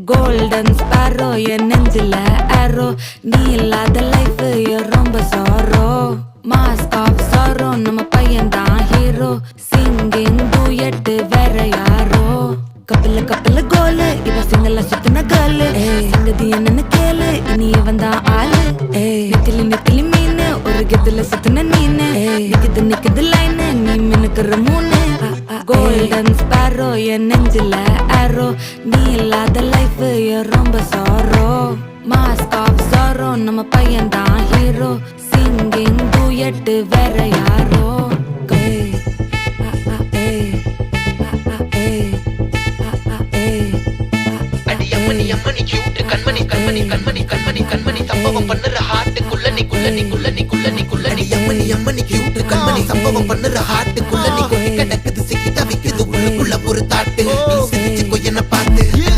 Golden sparrow என் நெஞ்சில arrow நீ இல்லாத லைஃப் ரொம்ப sorrow mask of sorrow நம்ம பையன்தான் ஹீரோ singing duet வேற யாரோ கப்பல கோலு இவ சிங்கல சுத்தின கேளு சங்கதி என்னன்னு கேளு இனி இவன் தான் ஆளு நெத்திலி மீனு ஒரு கெத்துல சுத்தின நீனு நிக்குது லைனு நீ மினுக்குற மூணு Golden sparrow என் நெஞ்சில arrow நீ இல்லாத லைஃப் ரொம்ப sorrow mask of sorrow நம்ம பையன்தான் ஹீரோ singing duet வேற யாரோ அம்மணி கியூட் கண்மணி சம்பவம் பண்ணுற ஹார்ட்டுக்குள்ள நீ அம்மணி கியூட் கண்மணி சம்பவம் பண்ணுற ஹார்ட்டுக்குள்ள நீ கிடக்குது சிக்கி தவிக்குது உள்ளுக்குள்ள ஒரு தாட்டு